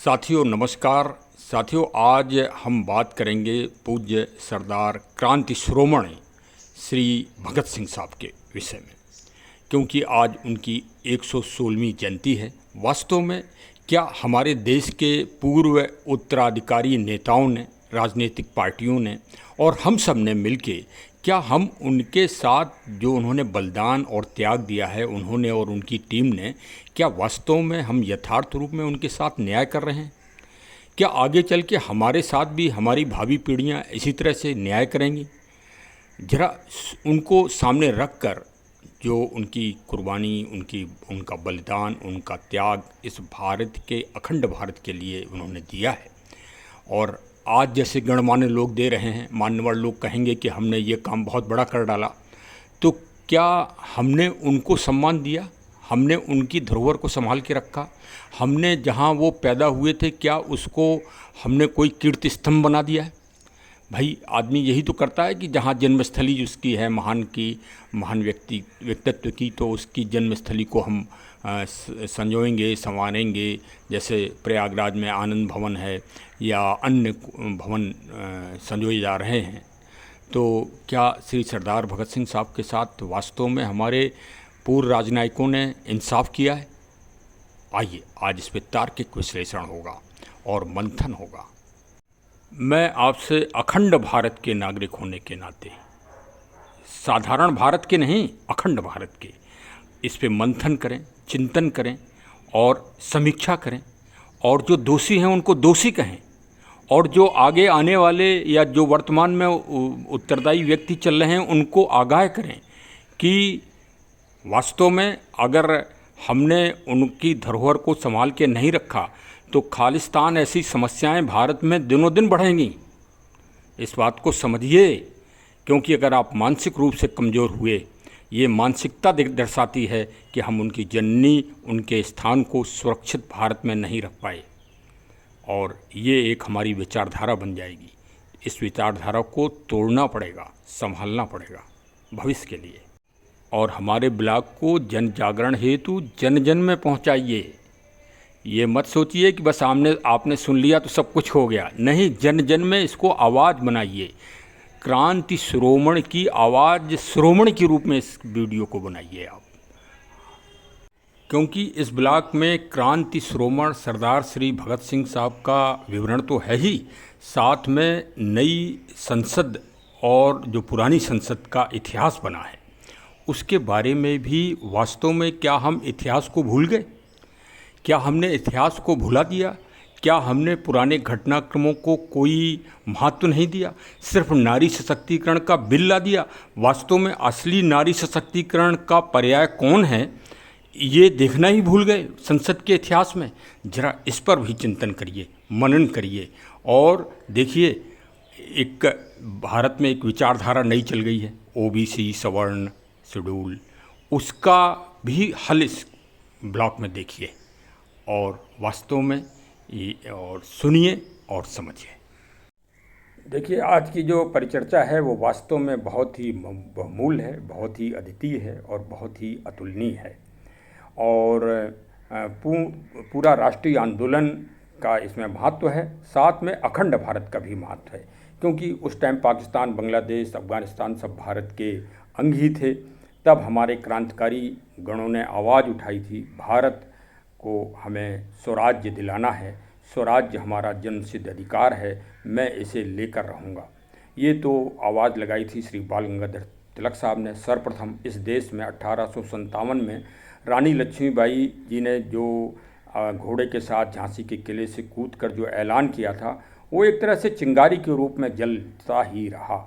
साथियों नमस्कार। साथियों आज हम बात करेंगे पूज्य सरदार क्रांति शिरोमणि श्री भगत सिंह साहब के विषय में, क्योंकि आज उनकी 116वीं जयंती है। वास्तव में क्या हमारे देश के पूर्व उत्तराधिकारी नेताओं ने, राजनीतिक पार्टियों ने और हम सब ने मिलके क्या हम उनके साथ जो उन्होंने बलिदान और त्याग दिया है, उन्होंने और उनकी टीम ने, क्या वास्तव में हम यथार्थ रूप में उनके साथ न्याय कर रहे हैं? क्या आगे चल के हमारे साथ भी हमारी भावी पीढ़ियां इसी तरह से न्याय करेंगी? जरा उनको सामने रख कर जो उनकी कुर्बानी, उनका बलिदान, उनका त्याग इस भारत के, अखंड भारत के लिए उन्होंने दिया है, और आज जैसे गणमान्य लोग दे रहे हैं, मान्यवर लोग कहेंगे कि हमने ये काम बहुत बड़ा कर डाला, तो क्या हमने उनको सम्मान दिया? हमने उनकी धरोहर को संभाल के रखा? हमने जहाँ वो पैदा हुए थे क्या उसको हमने कोई कीर्ति स्तंभ बना दिया है? भाई आदमी यही तो करता है कि जहाँ जन्मस्थली जिसकी है महान व्यक्तित्व की, तो उसकी जन्मस्थली को हम संजोएंगे, संवारेंगे। जैसे प्रयागराज में आनंद भवन है या अन्य भवन संजोए जा रहे हैं। तो क्या श्री सरदार भगत सिंह साहब के साथ वास्तव में हमारे पूर्व राजनयिकों ने इंसाफ किया है? आइए आज इस पर तार्किक विश्लेषण होगा और मंथन होगा। मैं आपसे अखंड भारत के नागरिक होने के नाते, साधारण भारत के नहीं, अखंड भारत के, इस पे मंथन करें, चिंतन करें और समीक्षा करें, और जो दोषी हैं उनको दोषी कहें, और जो आगे आने वाले या जो वर्तमान में उत्तरदायी व्यक्ति चल रहे हैं उनको आगाह करें कि वास्तव में अगर हमने उनकी धरोहर को संभाल के नहीं रखा तो खालिस्तान ऐसी समस्याएं भारत में दिनों दिन बढ़ेंगी। इस बात को समझिए, क्योंकि अगर आप मानसिक रूप से कमज़ोर हुए, ये मानसिकता दर्शाती है कि हम उनकी जननी, उनके स्थान को सुरक्षित भारत में नहीं रख पाए, और ये एक हमारी विचारधारा बन जाएगी। इस विचारधारा को तोड़ना पड़ेगा, संभालना पड़ेगा भविष्य के लिए। और हमारे ब्लॉग को जन जागरण हेतु जन जन में पहुंचाइए। ये मत सोचिए कि बस आपने सुन लिया तो सब कुछ हो गया। नहीं, जन जन में इसको आवाज़ बनाइए। क्रांति शिरोमणि की आवाज़ शिरोमणि के रूप में इस वीडियो को बनाइए आप, क्योंकि इस ब्लॉग में क्रांति शिरोमणि सरदार श्री भगत सिंह साहब का विवरण तो है ही, साथ में नई संसद और जो पुरानी संसद का इतिहास बना है उसके बारे में भी। वास्तव में क्या हम इतिहास को भूल गए? क्या हमने इतिहास को भुला दिया? क्या हमने पुराने घटनाक्रमों को कोई महत्व नहीं दिया? सिर्फ नारी सशक्तिकरण का बिल ला दिया? वास्तव में असली नारी सशक्तिकरण का पर्याय कौन है ये देखना ही भूल गए संसद के इतिहास में। जरा इस पर भी चिंतन करिए, मनन करिए, और देखिए एक भारत में एक विचारधारा नई चल गई है, ओबीसी, सवर्ण, शेड्यूल, उसका भी हल इस ब्लॉक में देखिए और वास्तव में ये और सुनिए और समझिए। देखिए आज की जो परिचर्चा है वो वास्तव में बहुत ही बहुमूल्य है, बहुत ही अद्वितीय है और बहुत ही अतुलनीय है, और पूरा राष्ट्रीय आंदोलन का इसमें महत्व है, साथ में अखंड भारत का भी महत्व है, क्योंकि उस टाइम पाकिस्तान, बांग्लादेश, अफ़गानिस्तान सब भारत के अंग ही थे। तब हमारे क्रांतिकारी गणों ने आवाज़ उठाई थी, भारत को हमें स्वराज्य दिलाना है, स्वराज्य हमारा जन्मसिद्ध अधिकार है, मैं इसे लेकर रहूँगा। ये तो आवाज़ लगाई थी श्री बाल गंगाधर तिलक साहब ने सर्वप्रथम इस देश में 1857 में। रानी लक्ष्मीबाई जी ने जो घोड़े के साथ झांसी के किले से कूदकर जो ऐलान किया था वो एक तरह से चिंगारी के रूप में जलता ही रहा,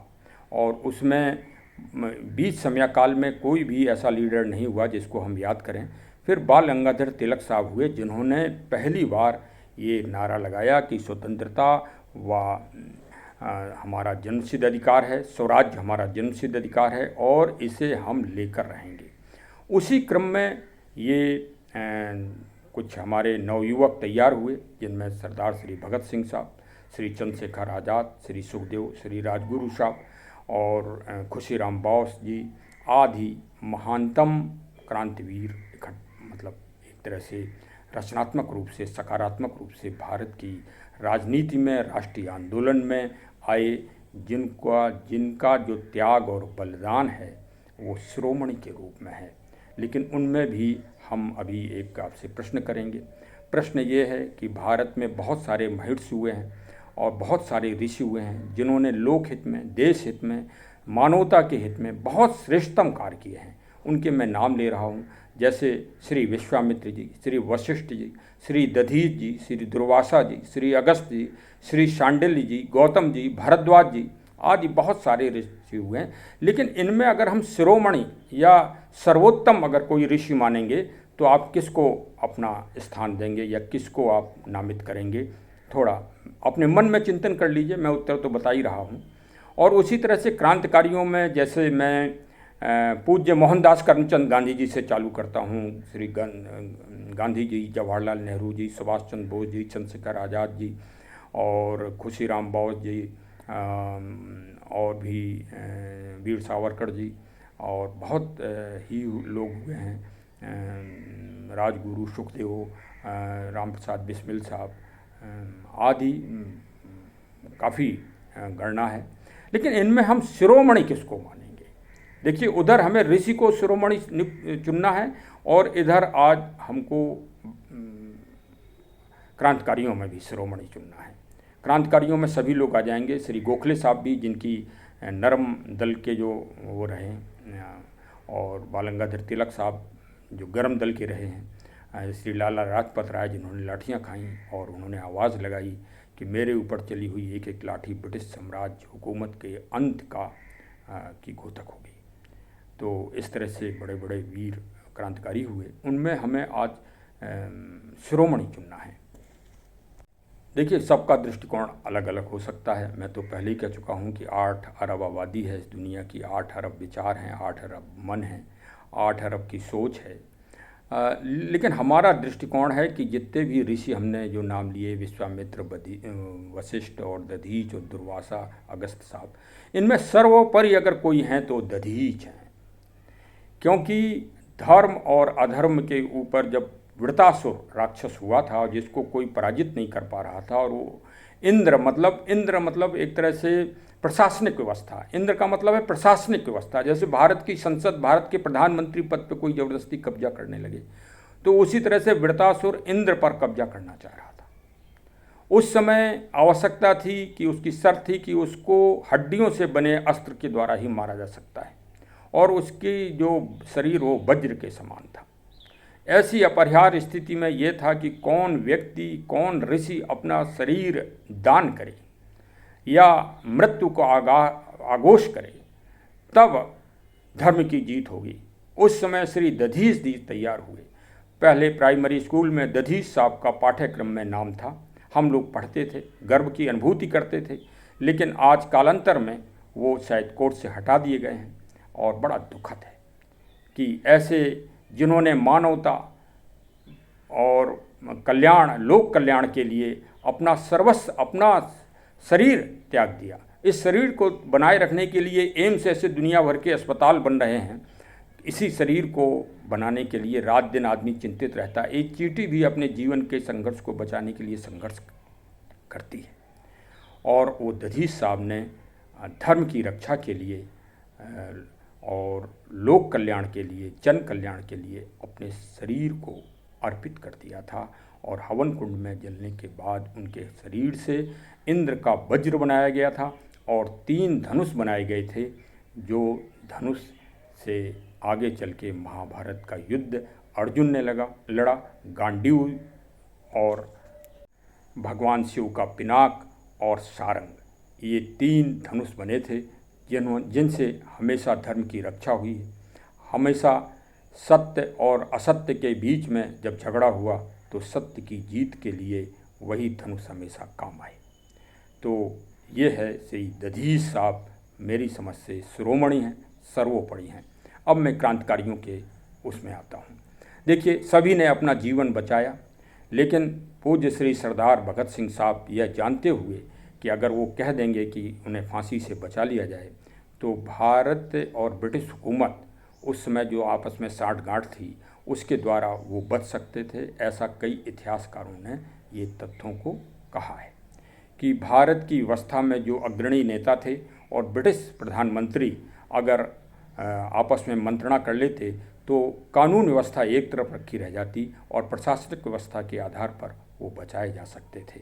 और उसमें बीच समयकाल में कोई भी ऐसा लीडर नहीं हुआ जिसको हम याद करें। फिर बाल गंगाधर तिलक साहब हुए जिन्होंने पहली बार ये नारा लगाया कि स्वतंत्रता व हमारा जन्मसिद्ध अधिकार है, स्वराज्य हमारा जन्मसिद्ध अधिकार है और इसे हम लेकर रहेंगे। उसी क्रम में ये कुछ हमारे नवयुवक तैयार हुए, जिनमें सरदार श्री भगत सिंह साहब, श्री चंद्रशेखर आज़ाद, श्री सुखदेव, श्री राजगुरु साहब और खुशीराम बोस जी आदि महानतम क्रांतिवीर मतलब एक तरह से रचनात्मक रूप से, सकारात्मक रूप से भारत की राजनीति में, राष्ट्रीय आंदोलन में आए, जिनका जो त्याग और बलिदान है वो शिरोमणि के रूप में है। लेकिन उनमें भी हम अभी एक आपसे प्रश्न करेंगे। प्रश्न ये है कि भारत में बहुत सारे महर्षि हुए हैं और बहुत सारे ऋषि हुए हैं जिन्होंने लोक हित में, देश हित में, मानवता के हित में बहुत श्रेष्ठतम कार्य किए हैं। उनके मैं नाम ले रहा हूँ, जैसे श्री विश्वामित्र जी, श्री वशिष्ठ जी, श्री दधीच जी, श्री दुर्वासा जी, श्री अगस्त जी, श्री शांडिल्य जी, गौतम जी, भरद्वाज जी आदि बहुत सारे ऋषि हुए हैं। लेकिन इनमें अगर हम शिरोमणि या सर्वोत्तम अगर कोई ऋषि मानेंगे तो आप किसको अपना स्थान देंगे या किसको आप नामित करेंगे? थोड़ा अपने मन में चिंतन कर लीजिए, मैं उत्तर तो बता ही रहा हूँ। और उसी तरह से क्रांतिकारियों में जैसे मैं पूज्य मोहनदास करमचंद गांधी जी से चालू करता हूँ। श्री गांधी जी, जवाहरलाल नेहरू जी, सुभाष चंद्र बोस जी, चंद्रशेखर आज़ाद जी और खुशीराम बोस जी, और भी वीर सावरकर जी, और बहुत ही लोग हुए हैं, राजगुरु सुखदेव, राम प्रसाद बिस्मिल साहब आदि काफ़ी गणना है। लेकिन इनमें हम शिरोमणि किसको मानेंगे? देखिए, उधर हमें ऋषि को शिरोमणि चुनना है और इधर आज हमको क्रांतिकारियों में भी शिरोमणि चुनना है। क्रांतिकारियों में सभी लोग आ जाएंगे। श्री गोखले साहब भी, जिनकी नरम दल के जो वो रहे, और बाल गंगाधर तिलक साहब जो गर्म दल के रहे हैं, श्री लाला लाजपत राय जिन्होंने लाठियाँ खाईं और उन्होंने आवाज़ लगाई कि मेरे ऊपर चली हुई एक एक लाठी ब्रिटिश साम्राज्य हुकूमत के अंत की घोतक होगी। तो इस तरह से बड़े बड़े वीर क्रांतिकारी हुए, उनमें हमें आज शिरोमणि चुनना है। देखिए, सबका दृष्टिकोण अलग अलग हो सकता है। मैं तो पहले ही कह चुका हूँ कि 8 अरब आबादी है इस दुनिया की, 8 अरब विचार हैं, 8 अरब मन हैं, 8 अरब की सोच है। लेकिन हमारा दृष्टिकोण है कि जितने भी ऋषि हमने जो नाम लिए, विश्वामित्र, वशिष्ठ और दधीच और दुर्वासा, अगस्त साहब, इनमें सर्वोपरि अगर कोई हैं तो दधीच हैं। क्योंकि धर्म और अधर्म के ऊपर जब वृतासुर राक्षस हुआ था जिसको कोई पराजित नहीं कर पा रहा था, और वो इंद्र मतलब एक तरह से प्रशासनिक व्यवस्था, इंद्र का मतलब है प्रशासनिक व्यवस्था। जैसे भारत की संसद, भारत के प्रधानमंत्री पद पर कोई ज़बरदस्ती कब्जा करने लगे, तो उसी तरह से वृतासुर इंद्र पर कब्जा करना चाह रहा था। उस समय आवश्यकता थी कि उसकी शर्त थी कि उसको हड्डियों से बने अस्त्र के द्वारा ही मारा जा सकता है, और उसकी जो शरीर वो वज्र के समान था। ऐसी अपरिहार्य स्थिति में ये था कि कौन व्यक्ति, कौन ऋषि अपना शरीर दान करे या मृत्यु को आगोश करे, तब धर्म की जीत होगी। उस समय श्री दधीच जी तैयार हुए। पहले प्राइमरी स्कूल में दधीच साहब का पाठ्यक्रम में नाम था, हम लोग पढ़ते थे, गर्व की अनुभूति करते थे। लेकिन आज कालांतर में वो शायद कोर्ट से हटा दिए गए हैं, और बड़ा दुखद है कि ऐसे जिन्होंने मानवता और कल्याण, लोक कल्याण के लिए अपना सर्वस्व, अपना शरीर त्याग दिया। इस शरीर को बनाए रखने के लिए एम्स ऐसे दुनिया भर के अस्पताल बन रहे हैं। इसी शरीर को बनाने के लिए रात दिन आदमी चिंतित रहता है। एक चींटी भी अपने जीवन के संघर्ष को बचाने के लिए संघर्ष करती है, और वो दधीच साहब ने धर्म की रक्षा के लिए और लोक कल्याण के लिए, जन कल्याण के लिए अपने शरीर को अर्पित कर दिया था। और हवन कुंड में जलने के बाद उनके शरीर से इंद्र का वज्र बनाया गया था और 3 धनुष बनाए गए थे, जो धनुष से आगे चल के महाभारत का युद्ध अर्जुन ने लड़ा। गांडीव और भगवान शिव का पिनाक और सारंग, ये 3 धनुष बने थे जिनसे हमेशा धर्म की रक्षा हुई है। हमेशा सत्य और असत्य के बीच में जब झगड़ा हुआ तो सत्य की जीत के लिए वही धनुष हमेशा काम आए। तो ये है श्री दधीच साहब, मेरी समझ से शिरोमणि हैं, सर्वोपरि हैं। अब मैं क्रांतिकारियों के उसमें आता हूँ। देखिए, सभी ने अपना जीवन बचाया, लेकिन पूज्य श्री सरदार भगत सिंह साहब यह जानते हुए कि अगर वो कह देंगे कि उन्हें फांसी से बचा लिया जाए तो भारत और ब्रिटिश हुकूमत, उस समय जो आपस में साठगांठ थी, उसके द्वारा वो बच सकते थे। ऐसा कई इतिहासकारों ने ये तथ्यों को कहा है कि भारत की व्यवस्था में जो अग्रणी नेता थे और ब्रिटिश प्रधानमंत्री अगर आपस में मंत्रणा कर लेते तो कानून व्यवस्था एक तरफ रखी रह जाती और प्रशासनिक व्यवस्था के आधार पर वो बचाए जा सकते थे।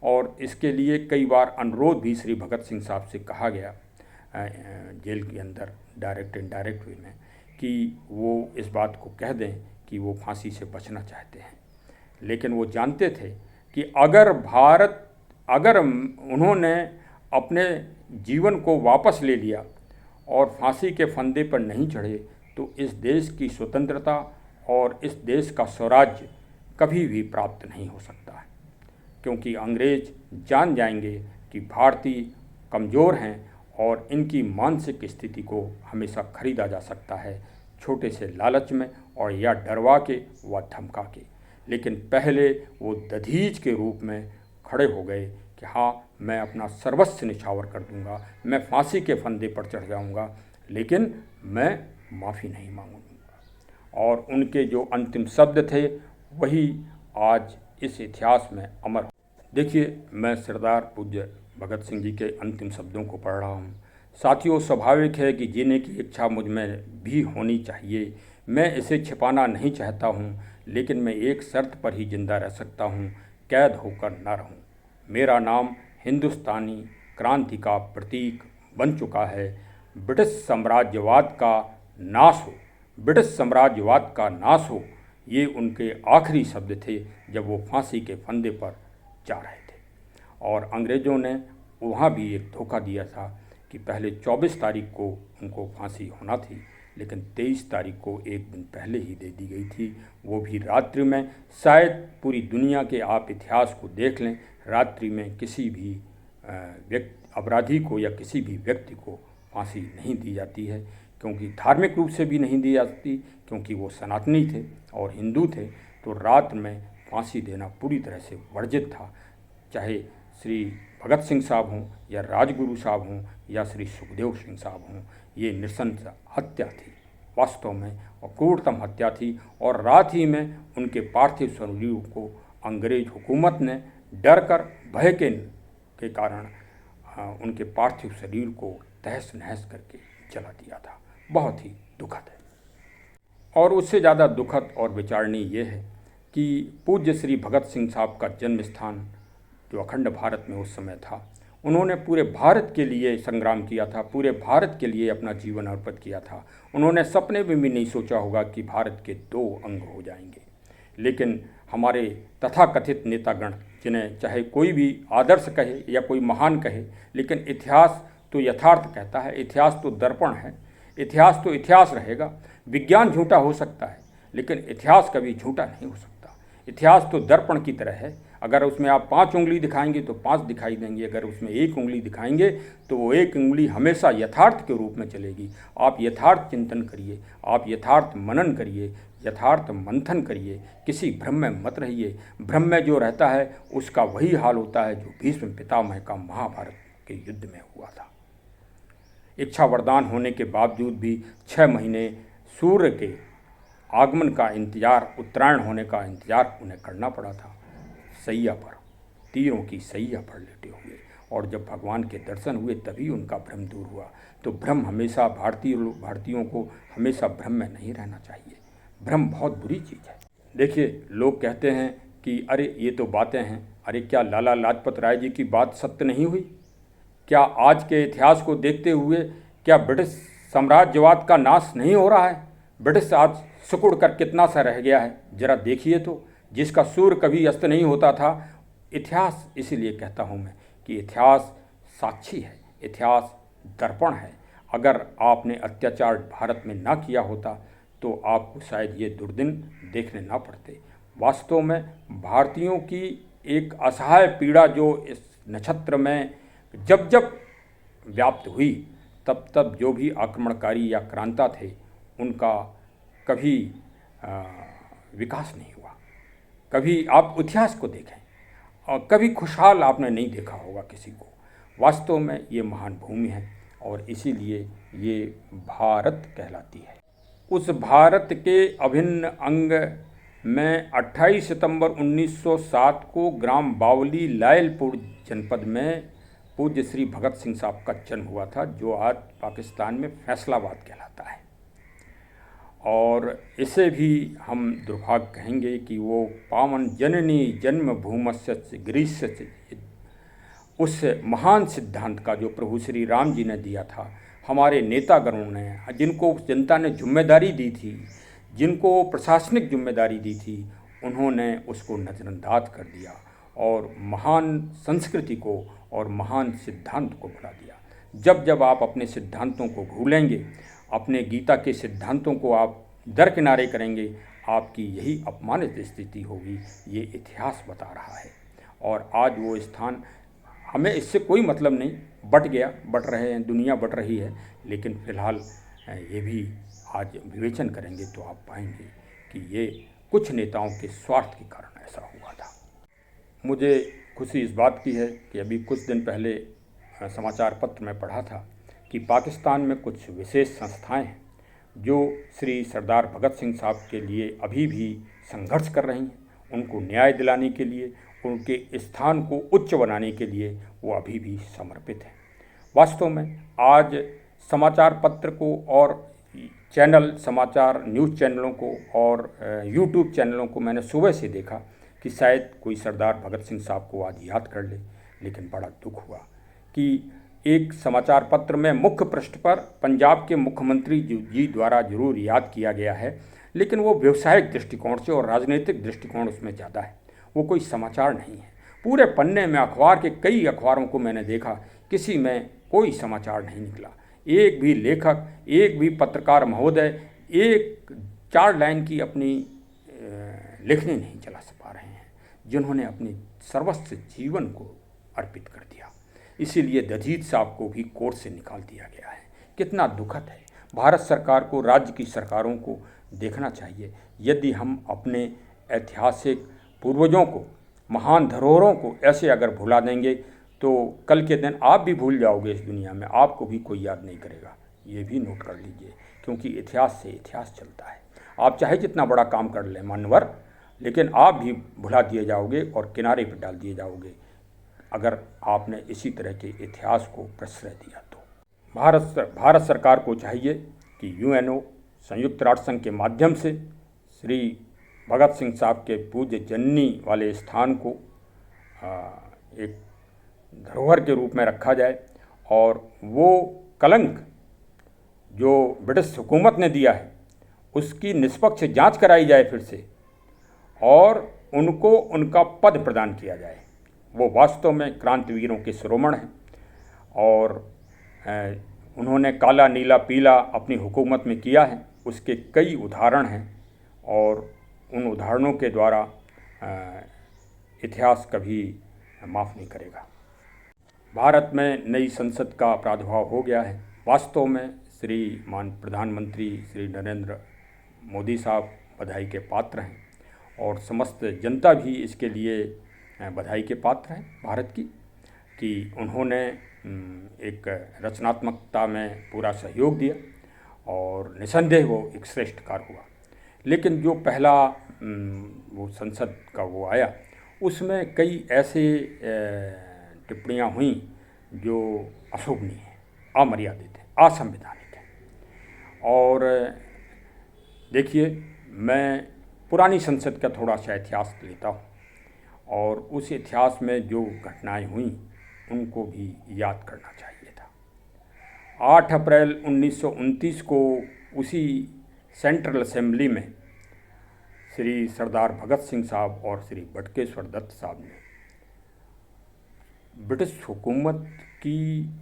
और इसके लिए कई बार अनुरोध भी श्री भगत सिंह साहब से कहा गया जेल के अंदर डायरेक्ट इनडायरेक्ट वे में कि वो इस बात को कह दें कि वो फांसी से बचना चाहते हैं। लेकिन वो जानते थे कि अगर उन्होंने अपने जीवन को वापस ले लिया और फांसी के फंदे पर नहीं चढ़े तो इस देश की स्वतंत्रता और इस देश का स्वराज्य कभी भी प्राप्त नहीं हो सकता है, क्योंकि अंग्रेज जान जाएंगे कि भारतीय कमज़ोर हैं और इनकी मानसिक स्थिति को हमेशा खरीदा जा सकता है छोटे से लालच में और या डरवा के व धमका के। लेकिन पहले वो दधीच के रूप में खड़े हो गए कि हाँ, मैं अपना सर्वस्व निछावर कर दूंगा, मैं फांसी के फंदे पर चढ़ जाऊंगा, लेकिन मैं माफ़ी नहीं मांगूंगा। और उनके जो अंतिम शब्द थे वही आज इस इतिहास में अमर। देखिए, मैं सरदार पूज्य भगत सिंह जी के अंतिम शब्दों को पढ़ रहा हूँ। साथियों, स्वाभाविक है कि जीने की इच्छा मुझ में भी होनी चाहिए। मैं इसे छिपाना नहीं चाहता हूँ, लेकिन मैं एक शर्त पर ही जिंदा रह सकता हूँ, कैद होकर न रहूँ। मेरा नाम हिंदुस्तानी क्रांति का प्रतीक बन चुका है। ब्रिटिश साम्राज्यवाद का नाश हो, ब्रिटिश साम्राज्यवाद का नाश हो, ये उनके आखिरी शब्द थे जब वो फांसी के फंदे पर जा रहे थे। और अंग्रेज़ों ने वहाँ भी एक धोखा दिया था कि पहले 24 तारीख को उनको फांसी होना थी, लेकिन 23 तारीख को एक दिन पहले ही दे दी गई थी, वो भी रात्रि में। शायद पूरी दुनिया के आप इतिहास को देख लें, रात्रि में किसी भी अपराधी को या किसी भी व्यक्ति को फांसी नहीं दी जाती है, क्योंकि धार्मिक रूप से भी नहीं दी जाती, क्योंकि वो सनातनी थे और हिंदू थे। तो रात में फांसी देना पूरी तरह से वर्जित था, चाहे श्री भगत सिंह साहब हों या राजगुरु साहब हों या श्री सुखदेव सिंह साहब हों। ये नृशंस हत्या थी वास्तव में, और क्रूरतम हत्या थी। और रात ही में उनके पार्थिव शरीरों को अंग्रेज हुकूमत ने डर कर भय के कारण उनके पार्थिव शरीर को तहस नहस करके जला दिया था। बहुत ही दुखद है। और उससे ज़्यादा दुखद और विचारणीय ये है कि पूज्य श्री भगत सिंह साहब का जन्म स्थान जो अखंड भारत में उस समय था, उन्होंने पूरे भारत के लिए संग्राम किया था, पूरे भारत के लिए अपना जीवन अर्पित किया था। उन्होंने सपने में भी नहीं सोचा होगा कि भारत के 2 अंग हो जाएंगे। लेकिन हमारे तथाकथित नेतागण, जिन्हें चाहे कोई भी आदर्श कहे या कोई महान कहे, लेकिन इतिहास तो यथार्थ कहता है, इतिहास तो दर्पण है, इतिहास तो इतिहास रहेगा। विज्ञान झूठा हो सकता है, लेकिन इतिहास कभी झूठा नहीं हो सकता। इतिहास तो दर्पण की तरह है। अगर उसमें आप 5 उंगली दिखाएंगे तो 5 दिखाई देंगी, अगर उसमें 1 उंगली दिखाएंगे तो वो 1 उंगली हमेशा यथार्थ के रूप में चलेगी। आप यथार्थ चिंतन करिए, आप यथार्थ मनन करिए, यथार्थ मंथन करिए, किसी भ्रम में मत रहिए। भ्रम में जो रहता है उसका वही हाल होता है जो भीष्म पितामह का महाभारत के युद्ध में हुआ था। इच्छा वरदान होने के बावजूद भी 6 महीने सूर्य के आगमन का इंतजार, उत्तरायण होने का इंतजार उन्हें करना पड़ा था, सैया पर, तीरों की सैया पर लेटे हुए। और जब भगवान के दर्शन हुए तभी उनका भ्रम दूर हुआ। तो भ्रम हमेशा भारतीयों को हमेशा भ्रम में नहीं रहना चाहिए। भ्रम बहुत बुरी चीज़ है। देखिए, लोग कहते हैं कि अरे ये तो बातें हैं, अरे क्या लाला लाजपत राय जी की बात सत्य नहीं हुई? क्या आज के इतिहास को देखते हुए क्या ब्रिटिश साम्राज्यवाद का नाश नहीं हो रहा है? ब्रिटिश आज सिकुड़ कर कितना सा रह गया है, जरा देखिए तो। जिसका सूर्य कभी अस्त नहीं होता था। इतिहास, इसीलिए कहता हूँ मैं कि इतिहास साक्षी है, इतिहास दर्पण है। अगर आपने अत्याचार भारत में ना किया होता तो आपको शायद ये दुर्दिन देखने ना पड़ते। वास्तव में भारतीयों की एक असहाय पीड़ा जो इस नक्षत्र में जब जब व्याप्त हुई, तब तब जो भी आक्रमणकारी या क्रांता थे उनका कभी विकास नहीं हुआ। कभी आप इतिहास को देखें और कभी खुशहाल आपने नहीं देखा होगा किसी को। वास्तव में ये महान भूमि है और इसीलिए ये भारत कहलाती है। उस भारत के अभिन्न अंग में 28 सितंबर 1907 को ग्राम बावली लायलपुर जनपद में पूज्य श्री भगत सिंह साहब का जन्म हुआ था, जो आज पाकिस्तान में फैसलाबाद कहलाता है। और इसे भी हम दुर्भाग्य कहेंगे कि वो पावन जननी जन्म भूमस्य गिरीश उस महान सिद्धांत का जो प्रभु श्री राम जी ने दिया था, हमारे नेतागणों ने, जिनको जनता ने जिम्मेदारी दी थी, जिनको प्रशासनिक जिम्मेदारी दी थी, उन्होंने उसको नज़रअंदाज कर दिया और महान संस्कृति को और महान सिद्धांत को भुला दिया। जब जब आप अपने सिद्धांतों को भूलेंगे, अपने गीता के सिद्धांतों को आप दरकिनारे करेंगे, आपकी यही अपमानित स्थिति होगी, ये इतिहास बता रहा है। और आज वो स्थान, हमें इससे कोई मतलब नहीं, बट रहे हैं, दुनिया बट रही है, लेकिन फ़िलहाल ये भी आज विवेचन करेंगे तो आप पाएंगे कि ये कुछ नेताओं के स्वार्थ के कारण ऐसा हुआ था। मुझे खुशी इस बात की है कि अभी कुछ दिन पहले समाचार पत्र में पढ़ा था कि पाकिस्तान में कुछ विशेष संस्थाएं हैं जो श्री सरदार भगत सिंह साहब के लिए अभी भी संघर्ष कर रही हैं। उनको न्याय दिलाने के लिए, उनके स्थान को उच्च बनाने के लिए वो अभी भी समर्पित हैं। वास्तव में आज समाचार पत्र को और चैनल, समाचार न्यूज़ चैनलों को और यूट्यूब चैनलों को मैंने सुबह से देखा कि शायद कोई सरदार भगत सिंह साहब को आज याद कर ले, लेकिन बड़ा दुख हुआ कि एक समाचार पत्र में मुख्य पृष्ठ पर पंजाब के मुख्यमंत्री जी द्वारा जरूर याद किया गया है, लेकिन वो व्यवसायिक दृष्टिकोण से और राजनीतिक दृष्टिकोण उसमें ज़्यादा है, वो कोई समाचार नहीं है। पूरे पन्ने में अखबार के कई अखबारों को मैंने देखा, किसी में कोई समाचार नहीं निकला। एक भी लेखक, एक भी पत्रकार महोदय एक 4 लाइन की अपनी लिखनी नहीं चला पा रहे हैं, जिन्होंने अपने सर्वस्व जीवन को अर्पित कर दिया। इसीलिए दधीच साहब को भी कोर्ट से निकाल दिया गया है। कितना दुखद है। भारत सरकार को, राज्य की सरकारों को देखना चाहिए। यदि हम अपने ऐतिहासिक पूर्वजों को, महान धरोहरों को ऐसे अगर भुला देंगे तो कल के दिन आप भी भूल जाओगे इस दुनिया में, आपको भी कोई याद नहीं करेगा। ये भी नोट कर लीजिए, क्योंकि इतिहास से इतिहास चलता है। आप चाहे जितना बड़ा काम कर लें मान्यवर, लेकिन आप भी भुला दिए जाओगे और किनारे पर डाल दिए जाओगे अगर आपने इसी तरह के इतिहास को प्रश्रय दिया तो। भारत सरकार को चाहिए कि यूएनओ, संयुक्त राष्ट्र संघ के माध्यम से श्री भगत सिंह साहब के पूज्य जननी वाले स्थान को एक धरोहर के रूप में रखा जाए और वो कलंक जो ब्रिटिश हुकूमत ने दिया है उसकी निष्पक्ष जांच कराई जाए फिर से, और उनको उनका पद प्रदान किया जाए। वो वास्तव में क्रांतिवीरों के शिरोमण हैं और उन्होंने काला, नीला, पीला अपनी हुकूमत में किया है। उसके कई उदाहरण हैं और उन उदाहरणों के द्वारा इतिहास कभी माफ़ नहीं करेगा। भारत में नई संसद का प्रादुर्भाव हो गया है। वास्तव में श्रीमान प्रधानमंत्री श्री नरेंद्र मोदी साहब बधाई के पात्र हैं और समस्त जनता भी इसके लिए बधाई के पात्र हैं भारत की, कि उन्होंने एक रचनात्मकता में पूरा सहयोग दिया और निसंदेह वो एक श्रेष्ठ कार्य हुआ। लेकिन जो पहला वो संसद का वो आया, उसमें कई ऐसे टिप्पणियाँ हुई जो अशोभनीय हैं, अमर्यादित हैं, असंवैधानिक हैं। और देखिए, मैं पुरानी संसद का थोड़ा सा इतिहास लेता हूँ और उस इतिहास में जो घटनाएं हुई उनको भी याद करना चाहिए था। 8 अप्रैल 1929 को उसी सेंट्रल असेंबली में श्री सरदार भगत सिंह साहब और श्री बटुकेश्वर दत्त साहब ने ब्रिटिश हुकूमत की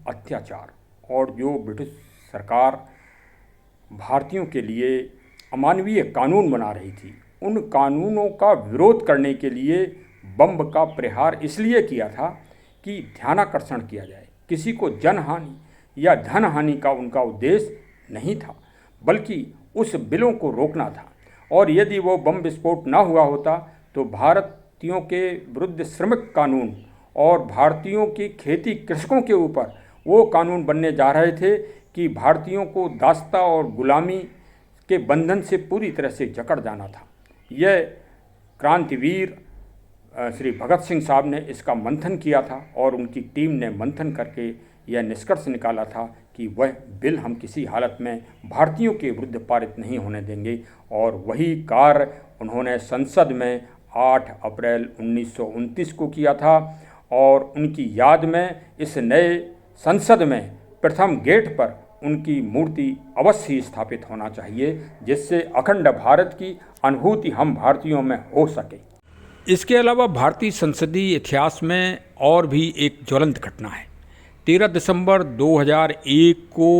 अत्याचार और जो ब्रिटिश सरकार भारतीयों के लिए अमानवीय कानून बना रही थी, उन कानूनों का विरोध करने के लिए बम का प्रहार इसलिए किया था कि ध्यानाकर्षण किया जाए। किसी को जनहानि या धन हानि का उनका उद्देश्य नहीं था, बल्कि उस बिलों को रोकना था। और यदि वो बम विस्फोट ना हुआ होता तो भारतीयों के विरुद्ध श्रमिक कानून और भारतीयों की खेती कृषकों के ऊपर वो कानून बनने जा रहे थे कि भारतीयों को दास्ता और गुलामी के बंधन से पूरी तरह से जकड़ जाना था। यह क्रांतिवीर श्री भगत सिंह साहब ने इसका मंथन किया था और उनकी टीम ने मंथन करके यह निष्कर्ष निकाला था कि वह बिल हम किसी हालत में भारतीयों के विरुद्ध पारित नहीं होने देंगे, और वही कार्य उन्होंने संसद में 8 अप्रैल 1929 को किया था। और उनकी याद में इस नए संसद में प्रथम गेट पर उनकी मूर्ति अवश्य ही स्थापित होना चाहिए, जिससे अखंड भारत की अनुभूति हम भारतीयों में हो सके। इसके अलावा भारतीय संसदीय इतिहास में और भी एक ज्वलंत घटना है। 13 दिसंबर 2001 को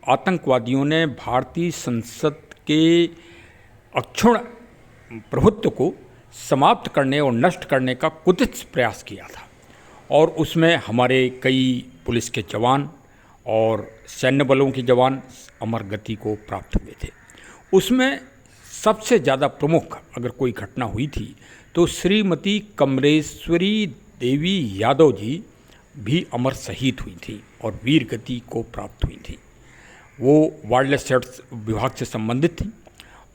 आतंकवादियों ने भारतीय संसद के अक्षुण्ण प्रभुत्व को समाप्त करने और नष्ट करने का कुत्सित प्रयास किया था, और उसमें हमारे कई पुलिस के जवान और सैन्य बलों के जवान अमर गति को प्राप्त हुए थे। उसमें सबसे ज़्यादा प्रमुख अगर कोई घटना हुई थी तो श्रीमती कमलेश्वरी देवी यादव जी भी अमर शहीद हुई थी और वीर गति को प्राप्त हुई थी। वो वायरलेस सेट्स विभाग से संबंधित थी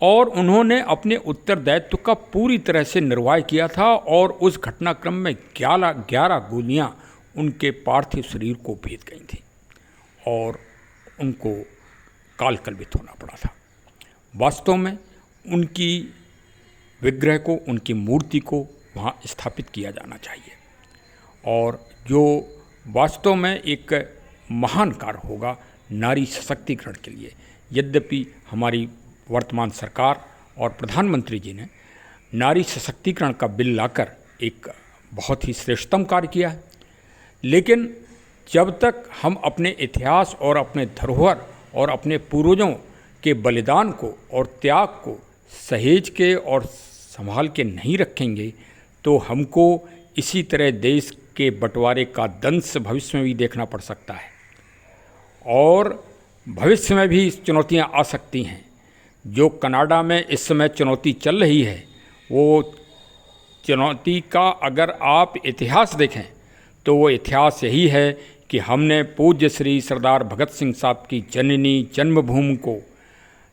और उन्होंने अपने उत्तरदायित्व का पूरी तरह से निर्वाह किया था, और उस घटनाक्रम में 11 गोलियां उनके पार्थिव शरीर को भेद गई थी और उनको कालकलवित होना पड़ा था। वास्तव में उनकी विग्रह को, उनकी मूर्ति को वहाँ स्थापित किया जाना चाहिए, और जो वास्तव में एक महान कार्य होगा नारी सशक्तिकरण के लिए। यद्यपि हमारी वर्तमान सरकार और प्रधानमंत्री जी ने नारी सशक्तिकरण का बिल लाकर एक बहुत ही श्रेष्ठतम कार्य किया है, लेकिन जब तक हम अपने इतिहास और अपने धरोहर और अपने पूर्वजों के बलिदान को और त्याग को सहेज के और संभाल के नहीं रखेंगे तो हमको इसी तरह देश के बंटवारे का दंश भविष्य में भी देखना पड़ सकता है, और भविष्य में भी चुनौतियां आ सकती हैं। जो कनाडा में इस समय चुनौती चल रही है, वो चुनौती का अगर आप इतिहास देखें तो वो इतिहास यही है कि हमने पूज्य श्री सरदार भगत सिंह साहब की जननी जन्मभूमि को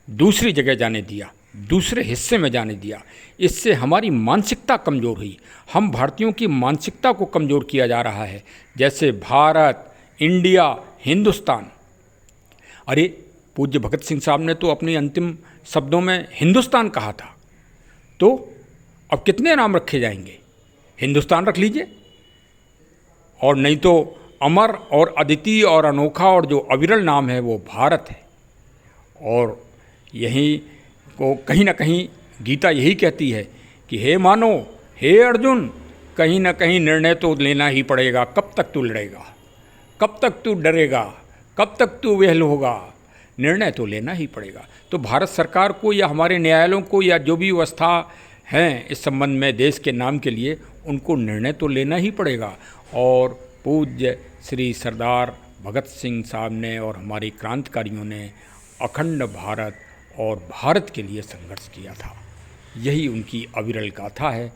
दूसरी जगह जाने दिया, दूसरे हिस्से में जाने दिया। इससे हमारी मानसिकता कमज़ोर हुई। हम भारतीयों की मानसिकता को कमज़ोर किया जा रहा है, जैसे भारत, इंडिया, हिंदुस्तान। अरे पूज्य भगत सिंह साहब ने तो अपने अंतिम शब्दों में हिंदुस्तान कहा था, तो अब कितने नाम रखे जाएंगे? हिंदुस्तान रख लीजिए, और नहीं तो अमर और अद्वितीय और अनोखा और जो अविरल नाम है वो भारत है। और यही को कहीं ना कहीं गीता यही कहती है कि हे मानो, हे अर्जुन, कहीं ना कहीं निर्णय तो लेना ही पड़ेगा। कब तक तू लड़ेगा, कब तक तू डरेगा, कब तक तू वेहल होगा? निर्णय तो लेना ही पड़ेगा। तो भारत सरकार को या हमारे न्यायालयों को या जो भी व्यवस्था हैं इस संबंध में देश के नाम के लिए, उनको निर्णय तो लेना ही पड़ेगा। और पूज्य श्री सरदार भगत सिंह साहब ने और हमारे क्रांतिकारियों ने अखंड भारत और भारत के लिए संघर्ष किया था, यही उनकी अविरल गाथा है।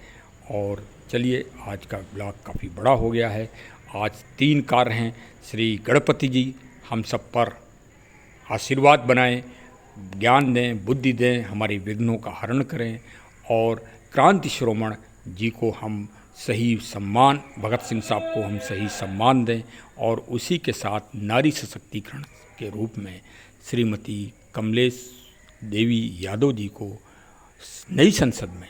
और चलिए, आज का ब्लॉग काफ़ी बड़ा हो गया है। आज 3 कार्य हैं। श्री गणपति जी हम सब पर आशीर्वाद बनाएं, ज्ञान दें, बुद्धि दें, हमारे विघ्नों का हरण करें, और क्रांति शिरोमण जी को हम सही सम्मान, भगत सिंह साहब को हम सही सम्मान दें, और उसी के साथ नारी सशक्तिकरण के रूप में श्रीमती कमलेश देवी यादव जी को नई संसद में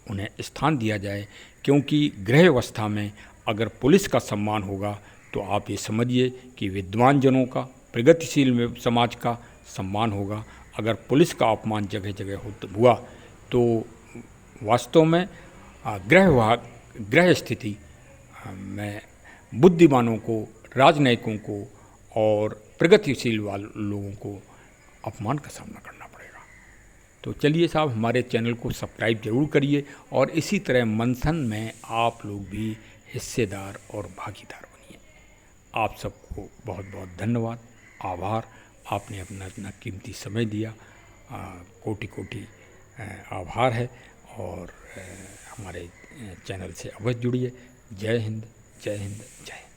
उन्हें स्थान दिया जाए, क्योंकि गृह व्यवस्था में अगर पुलिस का सम्मान होगा तो आप ये समझिए कि विद्वान जनों का, प्रगतिशील समाज का सम्मान होगा। अगर पुलिस का अपमान जगह जगह हुआ तो वास्तव में गृह स्थिति में बुद्धिमानों को, राजनयिकों को और प्रगतिशील लोगों को अपमान का सामना करना पड़ेगा। तो चलिए साहब, हमारे चैनल को सब्सक्राइब जरूर करिए, और इसी तरह मंथन में आप लोग भी हिस्सेदार और भागीदार बनिए। आप सबको बहुत बहुत धन्यवाद, आभार। आपने अपना कीमती समय दिया, कोटि कोटि आभार है। और हमारे चैनल से अवश्य जुड़िए। जय हिंद, जय हिंद, जय हिंद।